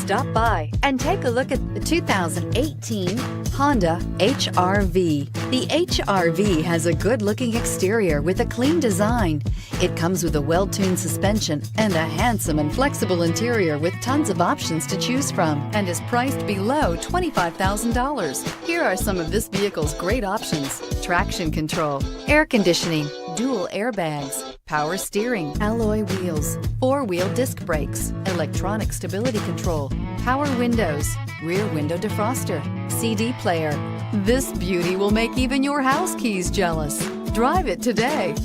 Stop by and take a look at the 2018 Honda HR-V. The HR-V has a good-looking exterior with a clean design. It comes with a well-tuned suspension and a handsome and flexible interior with tons of options to choose from, and is priced below $25,000. Here are some of this vehicle's great options: traction control, air conditioning, dual airbags, power steering, alloy wheels, four-wheel disc brakes, electronic stability control, power windows, rear window defroster, CD player. This beauty will make even your house keys jealous. Drive it today.